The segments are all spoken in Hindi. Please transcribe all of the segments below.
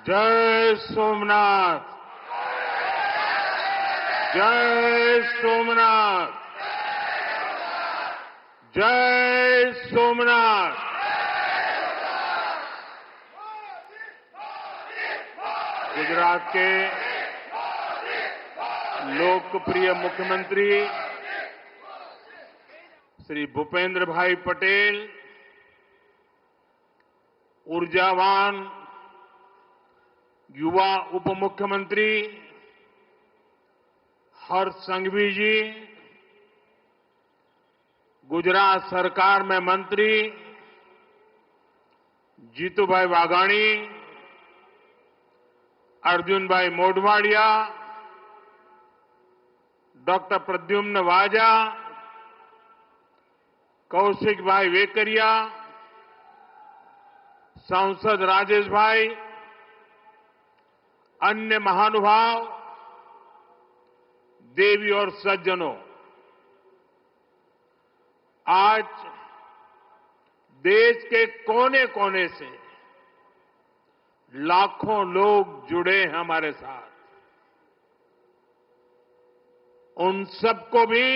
जय सोमनाथ। जय सोमनाथ। जय सोमनाथ। गुजरात के लोकप्रिय मुख्यमंत्री श्री भूपेंद्र भाई पटेल, ऊर्जावान युवा उप मुख्यमंत्री हर्ष संघवी जी, गुजरात सरकार में मंत्री जीतूभाई वाघाणी, अर्जुन भाई मोढवाडिया, डॉक्टर प्रद्युम्न वाजा, कौशिक भाई वेकरिया, सांसद राजेश भाई, अन्य महानुभाव, देवी और सज्जनों, आज देश के कोने कोने से लाखों लोग जुड़े हैं हमारे साथ। उन सबको भी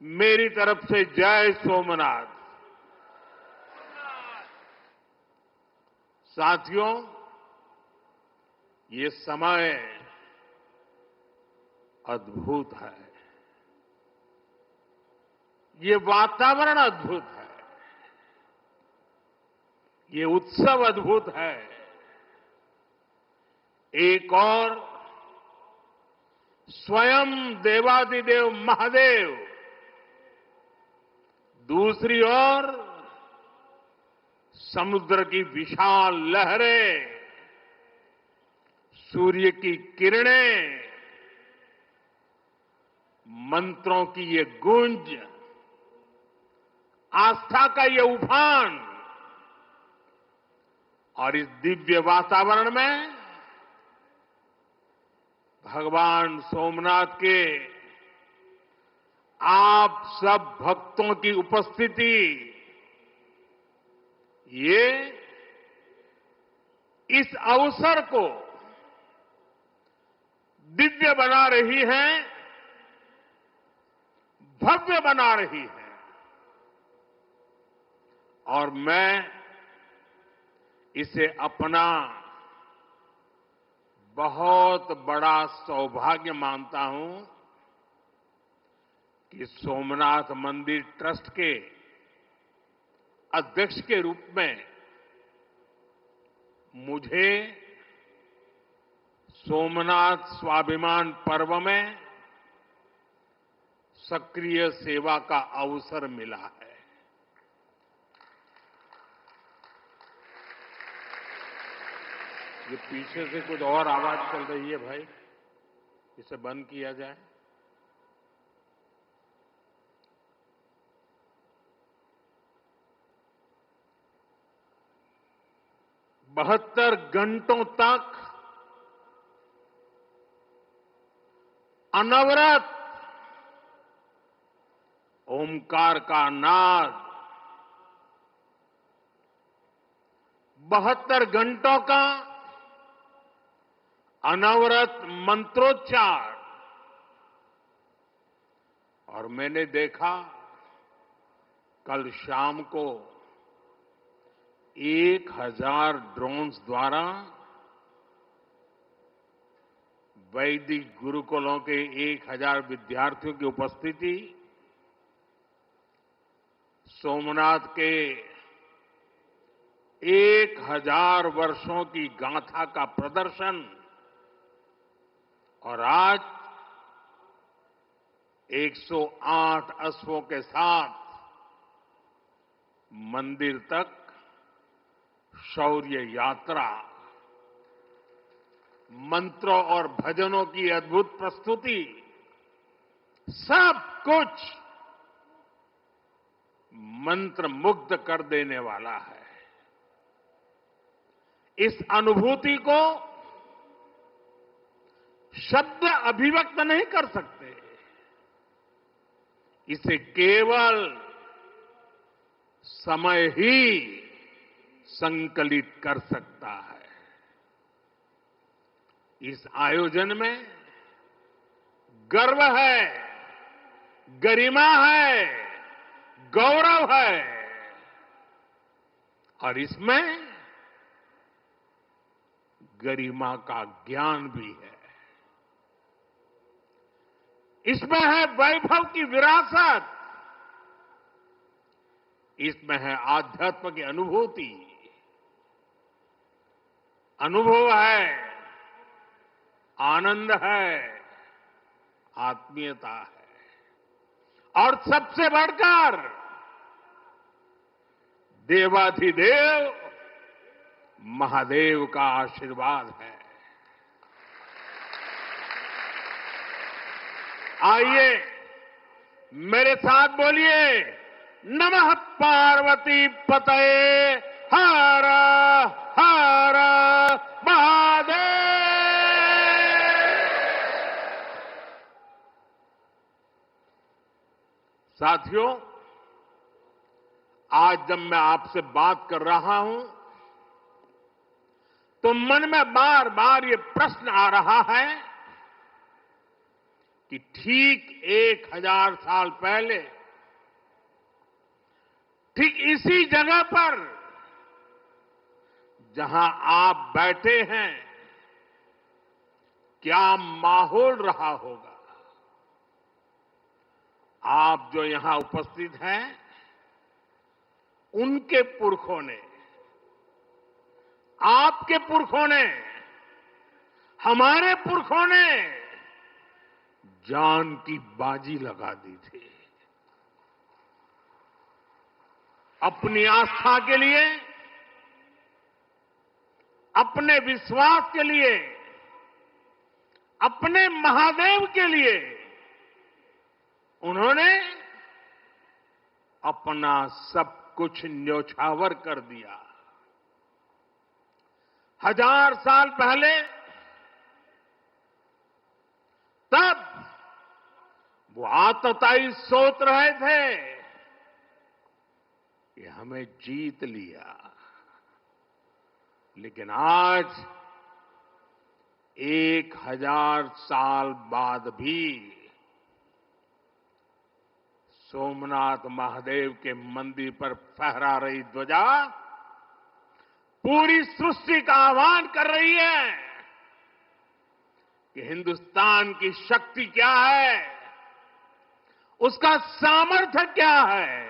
मेरी तरफ से जय सोमनाथ। साथियों, ये समय अद्भुत है, ये वातावरण अद्भुत है, ये उत्सव अद्भुत है। एक और स्वयं देवादिदेव महादेव, दूसरी ओर समुद्र की विशाल लहरें, सूर्य की किरणें, मंत्रों की ये गूंज, आस्था का ये उफान, और इस दिव्य वातावरण में भगवान सोमनाथ के आप सब भक्तों की उपस्थिति, ये इस अवसर को दिव्य बना रही है, भव्य बना रही है। और मैं इसे अपना बहुत बड़ा सौभाग्य मानता हूं कि सोमनाथ मंदिर ट्रस्ट के अध्यक्ष के रूप में मुझे सोमनाथ स्वाभिमान पर्व में सक्रिय सेवा का अवसर मिला है। ये पीछे से कुछ और आवाज चल रही है भाई, इसे बंद किया जाए। बहत्तर घंटों तक अनवरत ओमकार का नाद, 72 घंटों का अनवरत मंत्रोच्चार। और मैंने देखा कल शाम को 1000 ड्रोन्स द्वारा वैदिक गुरुकुलों के 1000 विद्यार्थियों की उपस्थिति, सोमनाथ के 1000 वर्षों की गाथा का प्रदर्शन, और आज 108 अश्वों के साथ मंदिर तक शौर्य यात्रा, मंत्रों और भजनों की अद्भुत प्रस्तुति, सब कुछ मंत्र मुग्ध कर देने वाला है। इस अनुभूति को शब्द अभिव्यक्त नहीं कर सकते, इसे केवल समय ही संकलित कर सकता है। इस आयोजन में गर्व है, गरिमा है, गौरव है और इसमें गरिमा का ज्ञान भी है। इसमें है वैभव की विरासत, इसमें है आध्यात्म की अनुभूति, अनुभव है, आनंद है, आत्मीयता है और सबसे बढ़कर देवाधिदेव महादेव का आशीर्वाद है। आइए मेरे साथ बोलिए, नमः पार्वती पतये हर हर महादेव। साथियों, आज जब मैं आपसे बात कर रहा हूं तो मन में बार बार ये प्रश्न आ रहा है कि ठीक 1000 साल पहले ठीक इसी जगह पर जहां आप बैठे हैं क्या माहौल रहा होगा। आप जो यहां उपस्थित हैं उनके पुरखों ने, आपके पुरखों ने, हमारे पुरखों ने जान की बाजी लगा दी थी अपनी आस्था के लिए, अपने विश्वास के लिए, अपने महादेव के लिए। उन्होंने अपना सब कुछ न्योछावर कर दिया। 1000 साल पहले तब वो आतताई सोच रहे थे कि हमें जीत लिया, लेकिन आज 1000 साल बाद भी सोमनाथ महादेव के मंदिर पर फहरा रही ध्वजा पूरी सृष्टि का आह्वान कर रही है कि हिंदुस्तान की शक्ति क्या है, उसका सामर्थ्य क्या है।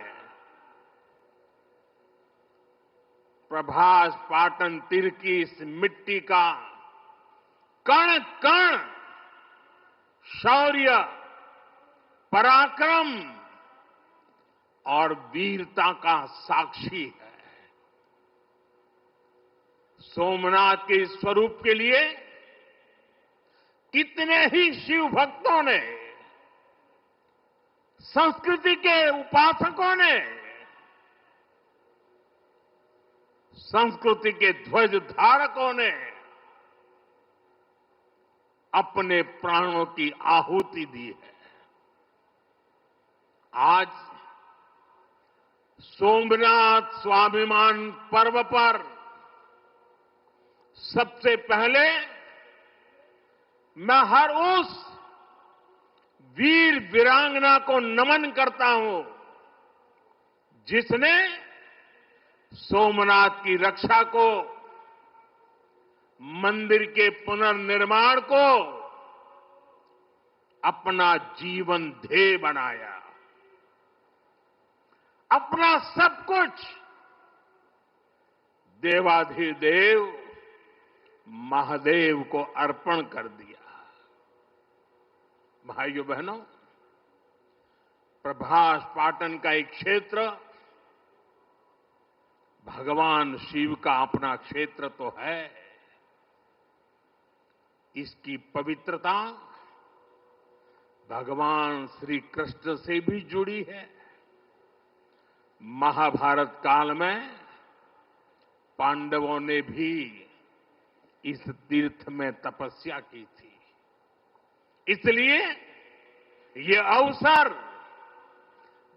प्रभास पाटन तीर की इस मिट्टी का कण कण शौर्य, पराक्रम और वीरता का साक्षी है। सोमनाथ के इस स्वरूप के लिए कितने ही शिव भक्तों ने, संस्कृति के उपासकों ने, संस्कृति के ध्वज धारकों ने अपने प्राणों की आहुति दी है। आज सोमनाथ स्वाभिमान पर्व पर सबसे पहले मैं हर उस वीर वीरांगना को नमन करता हूं जिसने सोमनाथ की रक्षा को, मंदिर के पुनर्निर्माण को अपना जीवन ध्येय बनाया, अपना सब कुछ देवाधिदेव महादेव को अर्पण कर दिया। भाइयों बहनों, प्रभास पाटन का एक क्षेत्र भगवान शिव का अपना क्षेत्र तो है। इसकी पवित्रता भगवान श्री कृष्ण से भी जुड़ी है। महाभारत काल में पांडवों ने भी इस तीर्थ में तपस्या की थी। इसलिए ये अवसर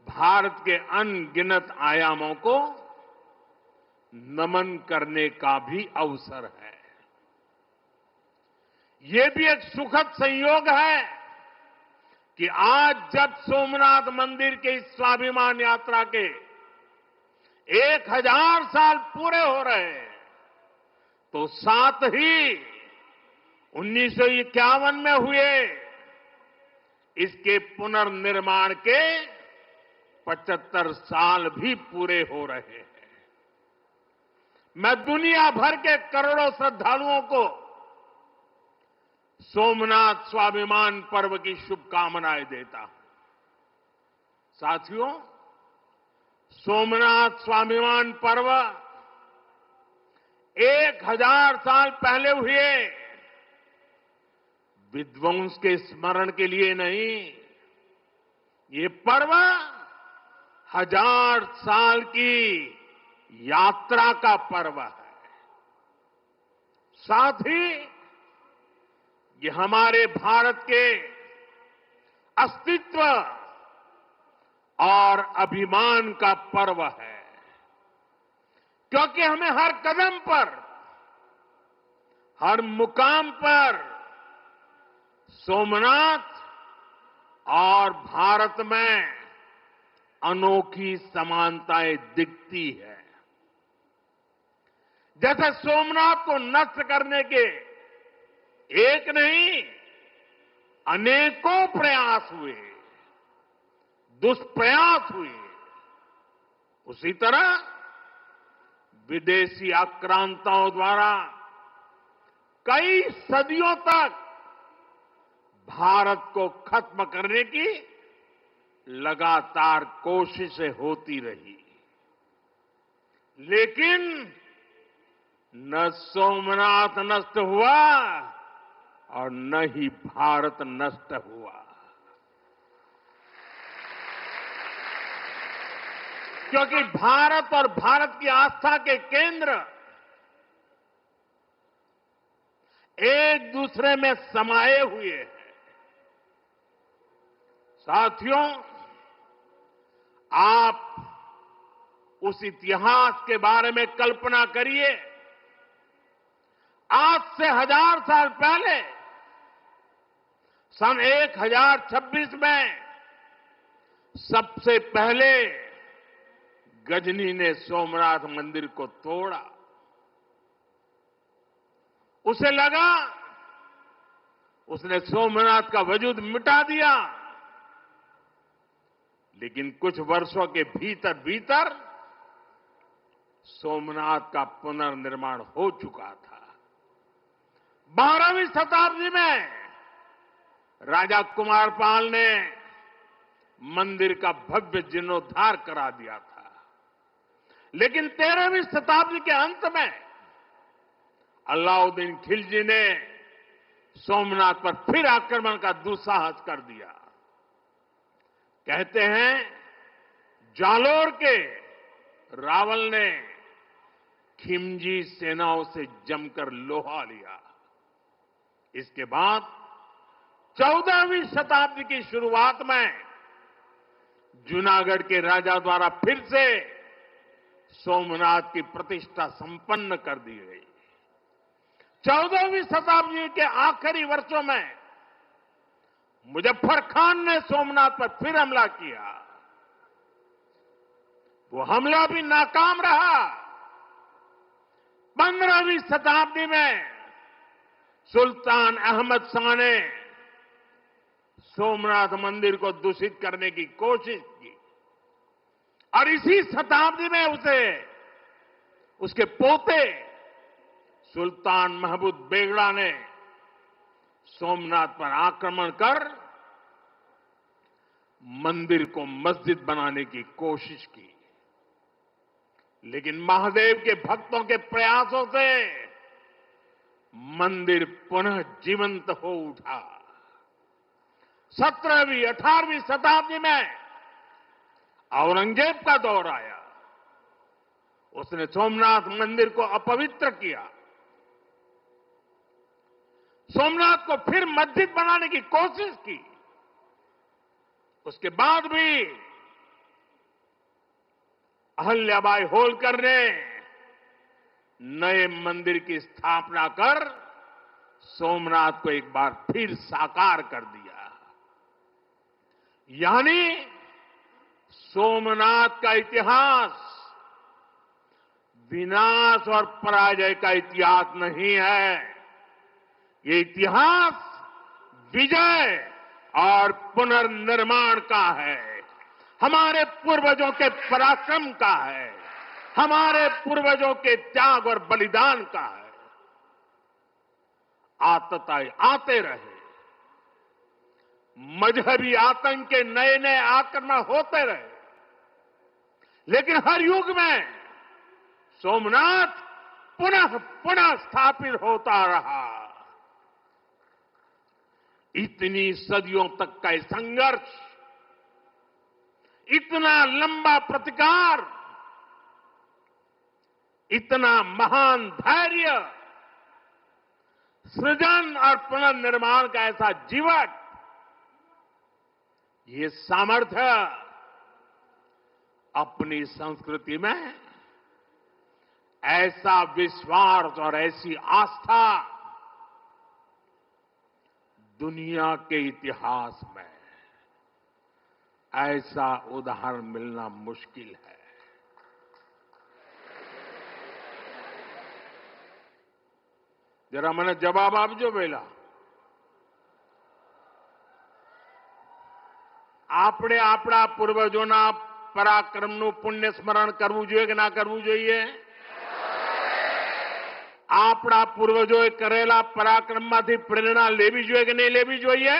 भारत के अनगिनत आयामों को नमन करने का भी अवसर है। ये भी एक सुखद संयोग है कि आज जब सोमनाथ मंदिर के इस स्वाभिमान यात्रा के 1000 साल पूरे हो रहे हैं, तो साथ ही 1951 में हुए इसके पुनर्निर्माण के 75 साल भी पूरे हो रहे हैं। मैं दुनिया भर के करोड़ों श्रद्धालुओं को सोमनाथ स्वाभिमान पर्व की शुभकामनाएं देता हूं। साथियों, सोमनाथ स्वाभिमान पर्व 1000 साल पहले हुए विध्वंस के स्मरण के लिए नहीं, ये पर्व 1000 साल की यात्रा का पर्व है। साथ ही ये हमारे भारत के अस्तित्व और अभिमान का पर्व है, क्योंकि हमें हर कदम पर, हर मुकाम पर सोमनाथ और भारत में अनोखी समानताएं दिखती है। जैसे सोमनाथ को नष्ट करने के एक नहीं अनेकों प्रयास हुए, दुष्प्रयास हुए, उसी तरह विदेशी आक्रांताओं द्वारा कई सदियों तक भारत को खत्म करने की लगातार कोशिशें होती रही, लेकिन न सोमनाथ नष्ट हुआ और न ही भारत नष्ट हुआ, क्योंकि भारत और भारत की आस्था के केंद्र एक दूसरे में समाये हुए हैं। साथियों, आप उस इतिहास के बारे में कल्पना करिए। आज से 1000 साल पहले सन 1026 में सबसे पहले गजनी ने सोमनाथ मंदिर को तोड़ा। उसे लगा उसने सोमनाथ का वजूद मिटा दिया, लेकिन कुछ वर्षों के भीतर भीतर सोमनाथ का पुनर्निर्माण हो चुका था। 12वीं शताब्दी में राजा कुमारपाल ने मंदिर का भव्य जीर्णोद्धार करा दिया था, लेकिन 13वीं शताब्दी के अंत में अलाउद्दीन खिलजी ने सोमनाथ पर फिर आक्रमण का दुस्साहस कर दिया। कहते हैं जालोर के रावल ने खिमजी सेनाओं से जमकर लोहा लिया। इसके बाद 14वीं शताब्दी की शुरुआत में जूनागढ़ के राजा द्वारा फिर से सोमनाथ की प्रतिष्ठा संपन्न कर दी गई। 14वीं शताब्दी के आखिरी वर्षों में मुजफ्फर खान ने सोमनाथ पर फिर हमला किया। वो हमला भी नाकाम रहा। 15वीं शताब्दी में सुल्तान अहमद शाह ने सोमनाथ मंदिर को दूषित करने की कोशिश की और इसी शताब्दी में उसके पोते सुल्तान महमूद बेगड़ा ने सोमनाथ पर आक्रमण कर मंदिर को मस्जिद बनाने की कोशिश की, लेकिन महादेव के भक्तों के प्रयासों से मंदिर पुनः जीवंत हो उठा। 17वीं 18वीं शताब्दी में औरंगजेब का दौर आया। उसने सोमनाथ मंदिर को अपवित्र किया, सोमनाथ को फिर मस्जिद बनाने की कोशिश की। उसके बाद भी अहल्याबाई होलकर ने नए मंदिर की स्थापना कर सोमनाथ को एक बार फिर साकार कर दिया। यानी सोमनाथ का इतिहास विनाश और पराजय का इतिहास नहीं है। ये इतिहास विजय और पुनर्निर्माण का है, हमारे पूर्वजों के पराक्रम का है, हमारे पूर्वजों के त्याग और बलिदान का है। आतताई आते रहे, मजहबी आतंक के नए नए आक्रमण होते रहे, लेकिन हर युग में सोमनाथ पुनः पुनः स्थापित होता रहा। इतनी सदियों तक का संघर्ष, इतना लंबा प्रतिकार, इतना महान धैर्य, सृजन और पुनर्निर्माण का ऐसा जीवन, ये सामर्थ्य अपनी संस्कृति में ऐसा विश्वास और ऐसी आस्था दुनिया के इतिहास में ऐसा उदाहरण मिलना मुश्किल है। जरा मैंने जवाब आपजो पेला આપણે આપણા પૂર્વજોના પરાક્રમનું પુણ્ય સ્મરણ કરવું જોઈએ કે ના કરવું જોઈએ? આપણા પૂર્વજોએ કરેલા પરાક્રમમાંથી પ્રેરણા લેવી જોઈએ કે નહીં લેવી જોઈએ?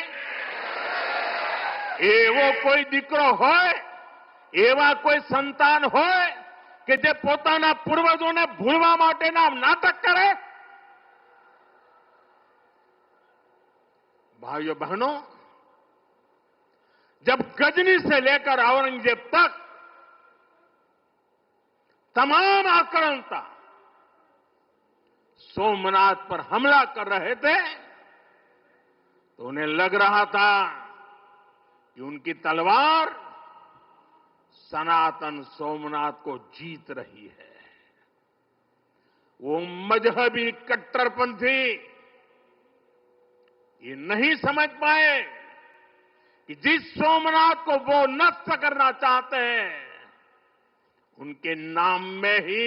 એવો કોઈ દીકરો હોય, એવા કોઈ સંતાન હોય કે જે પોતાના પૂર્વજોને ભૂલવા માટેના નાટક કરે? भाइयों बहनों, जब गजनी से लेकर औरंगजेब तक तमाम आक्रांता सोमनाथ पर हमला कर रहे थे, तो उन्हें लग रहा था कि उनकी तलवार सनातन सोमनाथ को जीत रही है। वो मजहबी कट्टरपंथी ये नहीं समझ पाए कि जिस सोमनाथ को वो नष्ट करना चाहते हैं, उनके नाम में ही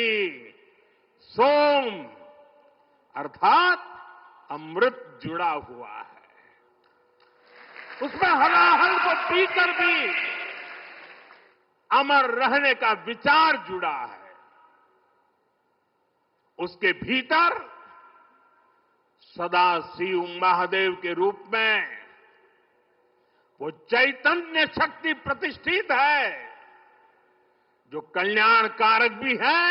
सोम अर्थात अमृत जुड़ा हुआ है। उसमें हलाहल को पीकर भी अमर रहने का विचार जुड़ा है। उसके भीतर सदा शिव महादेव के रूप में वो चैतन्य शक्ति प्रतिष्ठित है, जो कल्याण कारक भी है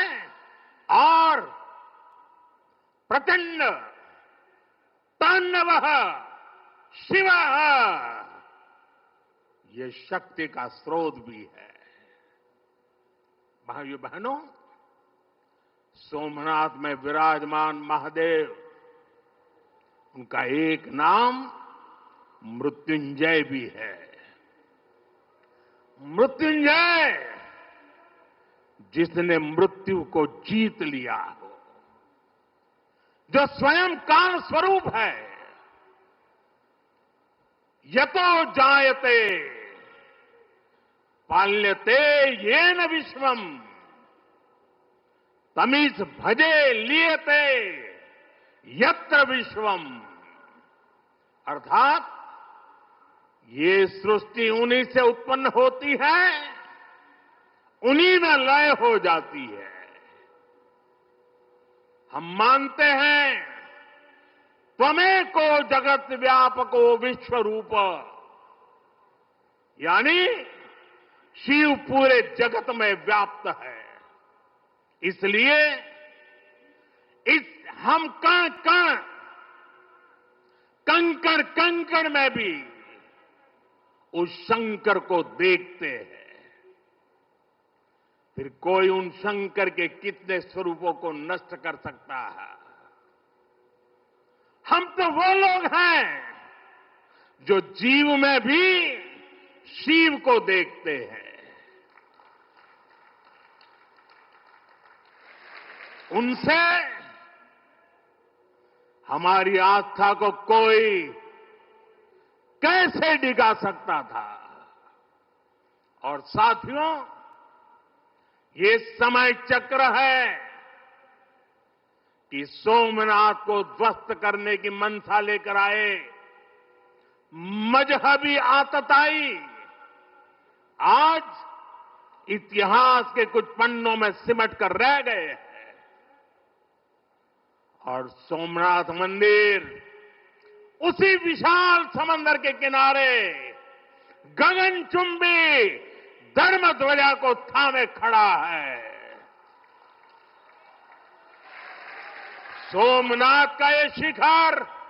और प्रचंड तांडव शिव ये शक्ति का स्रोत भी है। भाइयों बहनों, सोमनाथ में विराजमान महादेव, उनका एक नाम मृत्युंजय भी है। मृत्युंजय, जिसने मृत्यु को जीत लिया हो, जो स्वयं काल स्वरूप है। यतो जायते पाल्यते येन विश्वम तमीस भजे लियते यत्र विश्वम। अर्थात ये सृष्टि उन्हीं से उत्पन्न होती है, उन्हीं में लय हो जाती है। हम मानते हैं त्वमेको जगत व्यापको विश्व रूप, यानी शिव पूरे जगत में व्याप्त है। इसलिए इस हम कण कण, कंकड़ कंकड़ में भी उस शंकर को देखते हैं। फिर कोई उन शंकर के कितने स्वरूपों को नष्ट कर सकता है? हम तो वो लोग हैं जो जीव में भी शिव को देखते हैं। उनसे हमारी आस्था को कोई कैसे डिगा सकता था। और साथियों, ये समय चक्र है कि सोमनाथ को ध्वस्त करने की मंशा लेकर आए मजहबी आतताई आज इतिहास के कुछ पन्नों में सिमट कर रह गए हैं। और सोमनाथ मंदिर उसी विशाल समंदर के किनारे गगनचुंबी धर्म ध्वजा को थामे खड़ा है। सोमनाथ का ये शिखर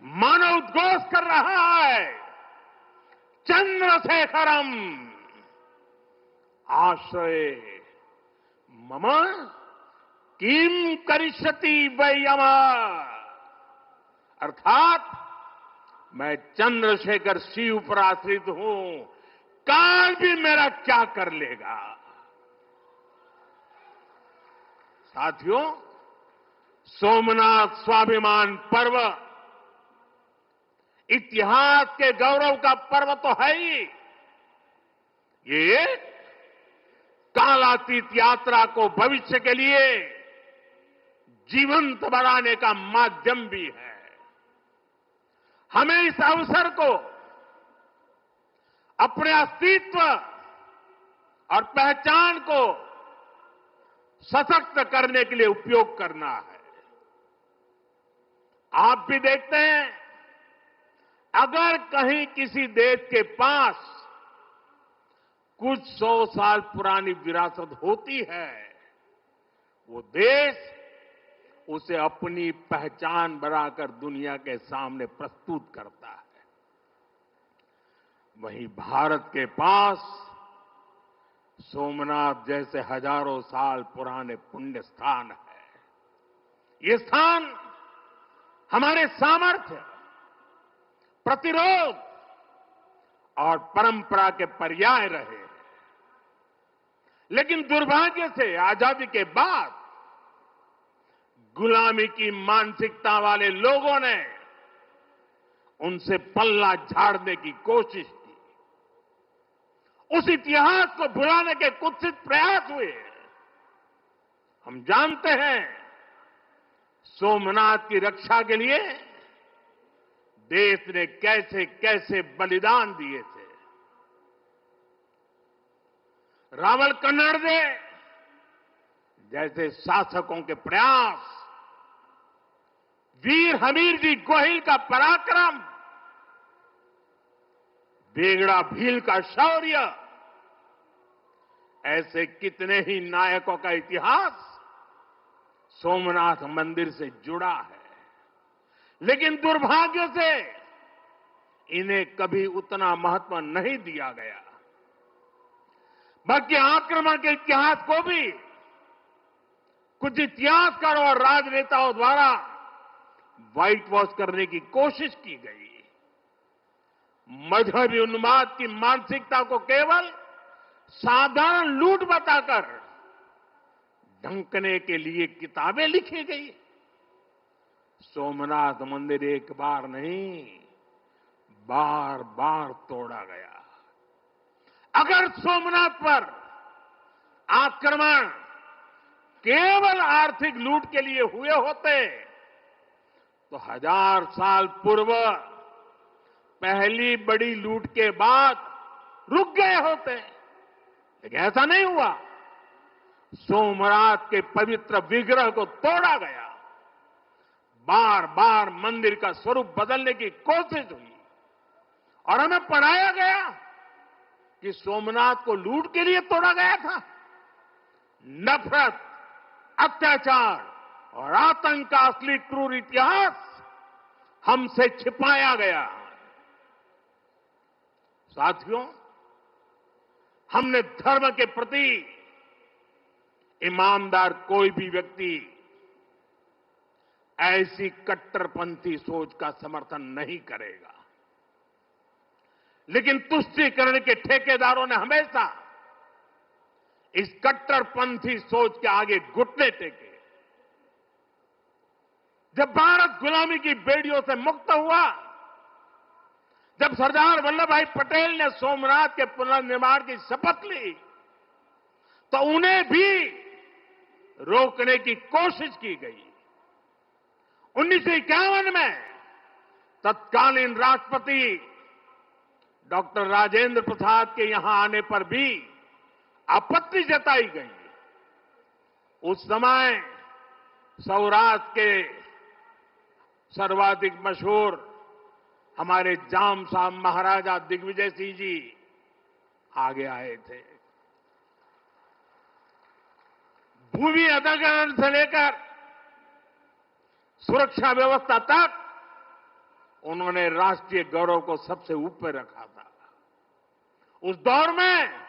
मानो उद्घोष कर रहा है, चंद्रशेखरम आश्रय मम किम करिष्यति वै यमः। अर्थात मैं चंद्रशेखर शिव पर आश्रित हूं, काल भी मेरा क्या कर लेगा। साथियों, सोमनाथ स्वाभिमान पर्व इतिहास के गौरव का पर्व तो है ही, ये कालातीत यात्रा को भविष्य के लिए जीवंत बनाने का माध्यम भी है। हमें इस अवसर को अपने अस्तित्व और पहचान को सशक्त करने के लिए उपयोग करना है। आप भी देखते हैं, अगर कहीं किसी देश के पास कुछ 100 साल पुरानी विरासत होती है, वो देश उसे अपनी पहचान बनाकर दुनिया के सामने प्रस्तुत करता है। वहीं भारत के पास सोमनाथ जैसे हजारों साल पुराने पुण्य स्थान है। ये स्थान हमारे सामर्थ्य, प्रतिरोध और परंपरा के पर्याय रहे। लेकिन दुर्भाग्य से आजादी के बाद गुलामी की मानसिकता वाले लोगों ने उनसे पल्ला झाड़ने की कोशिश की। उस इतिहास को भुलाने के कुत्सित प्रयास हुए। हम जानते हैं, सोमनाथ की रक्षा के लिए देश ने कैसे कैसे बलिदान दिए थे। रावल कन्नड़े जैसे शासकों के प्रयास, वीर हमीर जी गोहिल का पराक्रम, बेगड़ा भील का शौर्य, ऐसे कितने ही नायकों का इतिहास सोमनाथ मंदिर से जुड़ा है। लेकिन दुर्भाग्य से इन्हें कभी उतना महत्व नहीं दिया गया। बल्कि आक्रमण के इतिहास को भी कुछ इतिहासकारों और राजनेताओं द्वारा व्हाइट वॉश करने की कोशिश की गई। मजहबी उन्माद की मानसिकता को केवल साधारण लूट बताकर ढंकने के लिए किताबें लिखी गई। सोमनाथ मंदिर एक बार नहीं, बार बार तोड़ा गया। अगर सोमनाथ पर आक्रमण केवल आर्थिक लूट के लिए हुए होते तो 1000 साल पूर्व पहली बड़ी लूट के बाद रुक गए होते। लेकिन ऐसा नहीं हुआ। सोमनाथ के पवित्र विग्रह को तोड़ा गया। बार बार मंदिर का स्वरूप बदलने की कोशिश हुई और हमें पढ़ाया गया कि सोमनाथ को लूट के लिए तोड़ा गया था। नफरत, अत्याचार और आतंक का असली क्रूर इतिहास हमसे छिपाया गया। साथियों, हमने धर्म के प्रति ईमानदार कोई भी व्यक्ति ऐसी कट्टरपंथी सोच का समर्थन नहीं करेगा। लेकिन तुष्टीकरण के ठेकेदारों ने हमेशा इस कट्टरपंथी सोच के आगे घुटने टेके। जब भारत गुलामी की बेड़ियों से मुक्त हुआ, जब सरदार वल्लभ भाई पटेल ने सोमनाथ के पुनर्निर्माण की शपथ ली, तो उन्हें भी रोकने की कोशिश की गई। 1951 में तत्कालीन राष्ट्रपति डॉक्टर राजेंद्र प्रसाद के यहां आने पर भी आपत्ति जताई गई। उस समय सौराष्ट्र के सर्वाधिक मशहूर हमारे जाम साहब महाराजा दिग्विजय सिंह जी आगे आए थे। भूमि अधिग्रहण से लेकर सुरक्षा व्यवस्था तक उन्होंने राष्ट्रीय गौरव को सबसे ऊपर रखा था। उस दौर में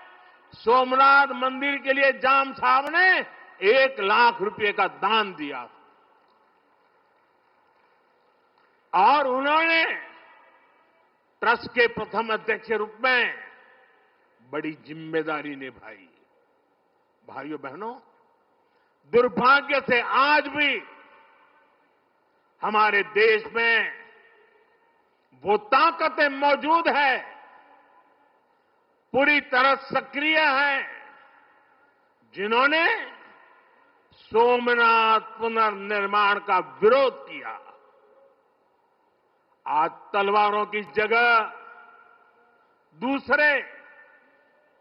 सोमनाथ मंदिर के लिए जाम साहब ने 1 लाख रुपए का दान दिया और उन्होंने ट्रस्ट के प्रथम अध्यक्ष के रूप में बड़ी जिम्मेदारी निभाई। भाइयों बहनों, दुर्भाग्य से आज भी हमारे देश में वो ताकतें मौजूद है, पूरी तरह सक्रिय हैं, जिन्होंने सोमनाथ पुनर्निर्माण का विरोध किया। आज तलवारों की जगह दूसरे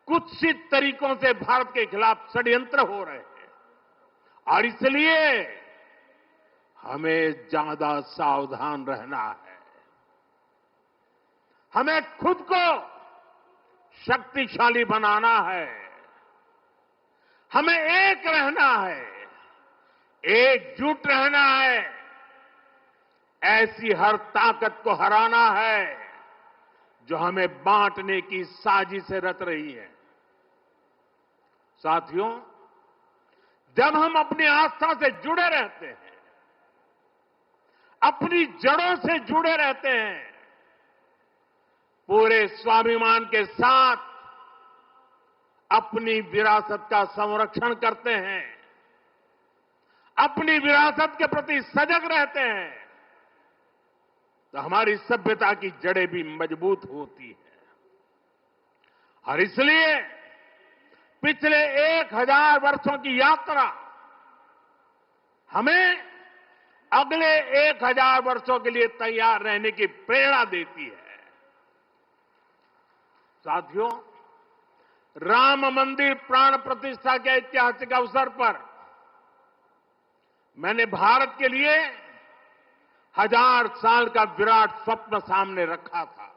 कुत्सित तरीकों से भारत के खिलाफ षड्यंत्र हो रहे हैं और इसलिए हमें ज्यादा सावधान रहना है। हमें खुद को शक्तिशाली बनाना है, हमें एक रहना है, एकजुट रहना है, ऐसी हर ताकत को हराना है जो हमें बांटने की साजिशें रच रही है। साथियों, जब हम अपनी आस्था से जुड़े रहते हैं, अपनी जड़ों से जुड़े रहते हैं, पूरे स्वाभिमान के साथ अपनी विरासत का संरक्षण करते हैं, अपनी विरासत के प्रति सजग रहते हैं, तो हमारी सभ्यता की जड़ें भी मजबूत होती हैं। और इसलिए पिछले 1000 वर्षों की यात्रा हमें अगले 1000 वर्षों के लिए तैयार रहने की प्रेरणा देती है। साथियों, राम मंदिर प्राण प्रतिष्ठा के ऐतिहासिक अवसर पर मैंने भारत के लिए 1000 साल का विराट स्वप्न सामने रखा था।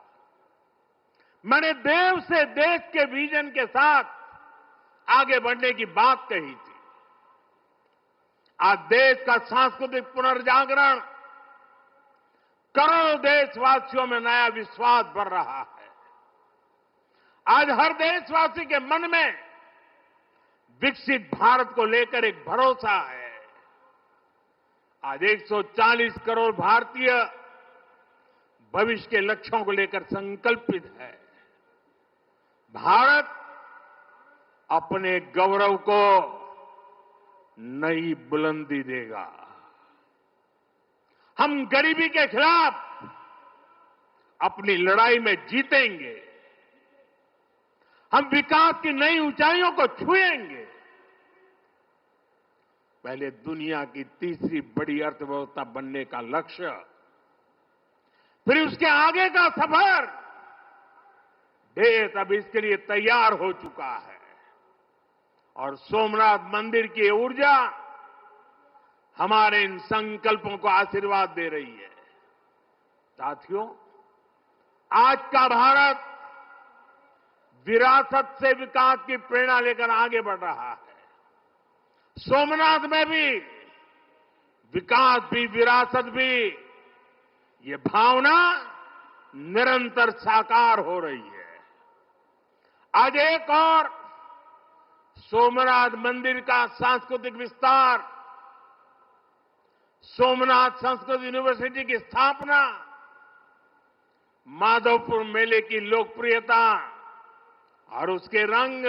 मैंने देव से देश के विजन के साथ आगे बढ़ने की बात कही थी। आज देश का सांस्कृतिक पुनर्जागरण करोड़ों देशवासियों में नया विश्वास भर रहा है। आज हर देशवासी के मन में विकसित भारत को लेकर एक भरोसा है। आज 140 करोड़ भारतीय भविष्य के लक्ष्यों को लेकर संकल्पित है। भारत अपने गौरव को नई बुलंदी देगा। हम गरीबी के खिलाफ अपनी लड़ाई में जीतेंगे। हम विकास की नई ऊंचाइयों को छुएंगे। पहले दुनिया की तीसरी बड़ी अर्थव्यवस्था बनने का लक्ष्य, फिर उसके आगे का सफर, देश अब इसके लिए तैयार हो चुका है और सोमनाथ मंदिर की ऊर्जा हमारे इन संकल्पों को आशीर्वाद दे रही है। साथियों, आज का भारत विरासत से विकास की प्रेरणा लेकर आगे बढ़ रहा है। सोमनाथ में भी विकास भी विरासत भी, ये भावना निरंतर साकार हो रही है। आज एक और सोमनाथ मंदिर का सांस्कृतिक विस्तार, सोमनाथ संस्कृत यूनिवर्सिटी की स्थापना, माधवपुर मेले की लोकप्रियता और उसके रंग,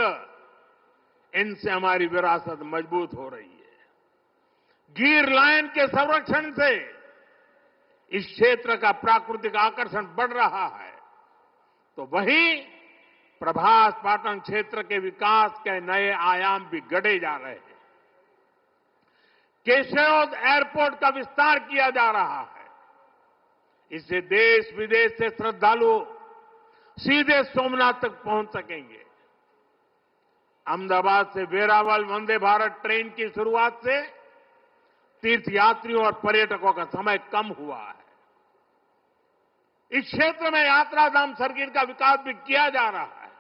इनसे हमारी विरासत मजबूत हो रही है। गिर लायन के संरक्षण से इस क्षेत्र का प्राकृतिक आकर्षण बढ़ रहा है, तो वहीं प्रभास पाटन क्षेत्र के विकास के नए आयाम भी गढ़े जा रहे हैं। केशोद एयरपोर्ट का विस्तार किया जा रहा है। इससे देश विदेश से श्रद्धालु सीधे सोमनाथ तक पहुंच सकेंगे। अहमदाबाद से वेरावल वंदे भारत ट्रेन की शुरुआत से तीर्थयात्रियों और पर्यटकों का समय कम हुआ है। इस क्षेत्र में यात्रा धाम सर्किट का विकास भी किया जा रहा है।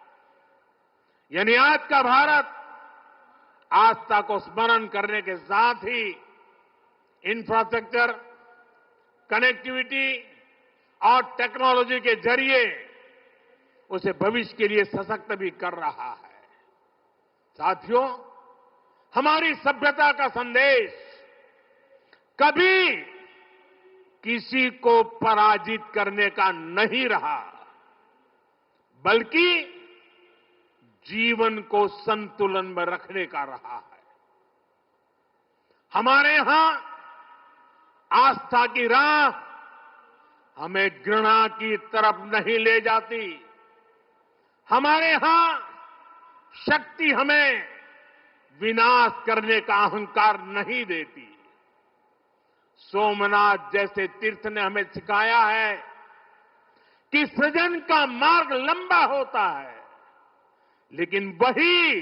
यानी आज का भारत आस्था को स्मरण करने के साथ ही इंफ्रास्ट्रक्चर, कनेक्टिविटी और टेक्नोलॉजी के जरिए उसे भविष्य के लिए सशक्त भी कर रहा है। साथियों, हमारी सभ्यता का संदेश कभी किसी को पराजित करने का नहीं रहा, बल्कि जीवन को संतुलन में रखने का रहा है। हमारे यहां आस्था की राह हमें घृणा की तरफ नहीं ले जाती। हमारे यहां शक्ति हमें विनाश करने का अहंकार नहीं देती। सोमनाथ जैसे तीर्थ ने हमें सिखाया है कि सृजन का मार्ग लंबा होता है, लेकिन वही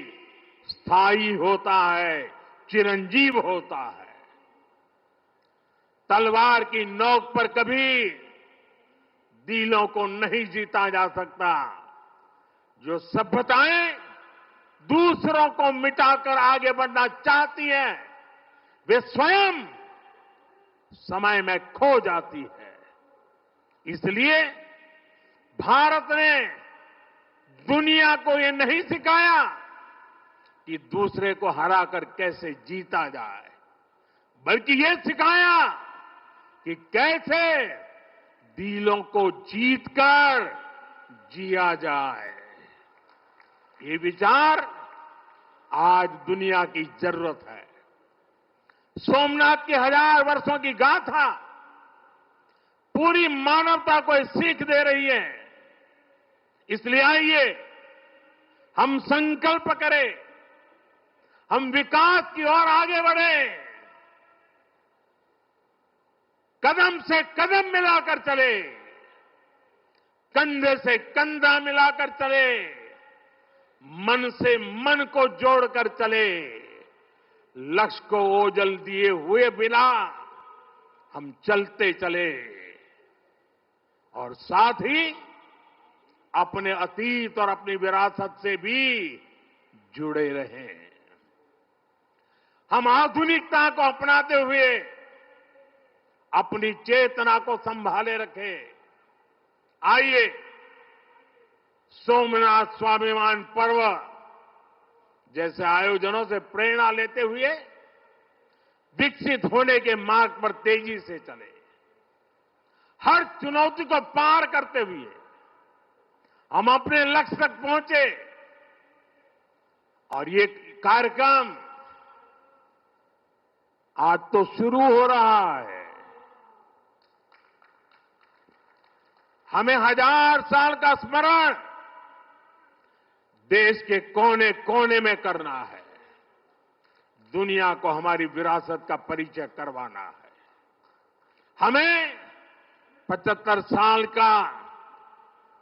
स्थायी होता है, चिरंजीव होता है। तलवार की नोक पर कभी दिलों को नहीं जीता जा सकता। जो सभ्यताएं दूसरों को मिटाकर आगे बढ़ना चाहती हैं, वे स्वयं समय में खो जाती है। इसलिए भारत ने दुनिया को ये नहीं सिखाया कि दूसरे को हराकर कैसे जीता जाए, बल्कि ये सिखाया कि कैसे दिलों को जीतकर जिया जाए। ये विचार आज दुनिया की जरूरत है। सोमनाथ की 1000 वर्षों की गाथा पूरी मानवता को सीख दे रही है। इसलिए आइए हम संकल्प करें, हम विकास की ओर आगे बढ़ें, कदम से कदम मिलाकर चले, कंधे से कंधा मिलाकर चले, मन से मन को जोड़कर चले। लक्ष्य को ओझल दिए हुए बिना हम चलते चले और साथ ही अपने अतीत और अपनी विरासत से भी जुड़े रहें। हम आधुनिकता को अपनाते हुए अपनी चेतना को संभाले रखें। आइए सोमनाथ स्वाभिमान पर्व जैसे आयोजनों से प्रेरणा लेते हुए विकसित होने के मार्ग पर तेजी से चले। हर चुनौती को पार करते हुए हम अपने लक्ष्य तक पहुंचे। और ये कार्यक्रम आज तो शुरू हो रहा है। हमें 1000 साल का स्मरण देश के कोने कोने में करना है। दुनिया को हमारी विरासत का परिचय करवाना है। हमें 75 साल का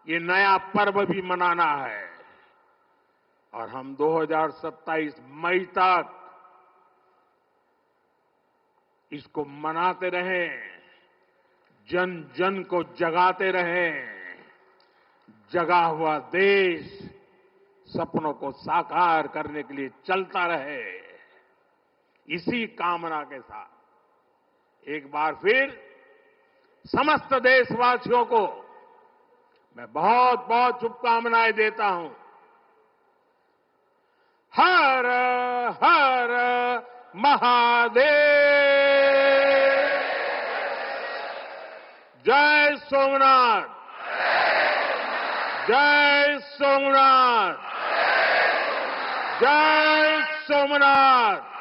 ये नया पर्व भी मनाना है और हम 2027 मई तक इसको मनाते रहें, जन जन को जगाते रहें। जगा हुआ देश सपनों को साकार करने के लिए चलता रहे। इसी कामना के साथ एक बार फिर समस्त देशवासियों को मैं बहुत बहुत शुभकामनाएं देता हूं। हर हर महादेव। जय सोमनाथ, जय सोमनाथ, जय सोमनाथ।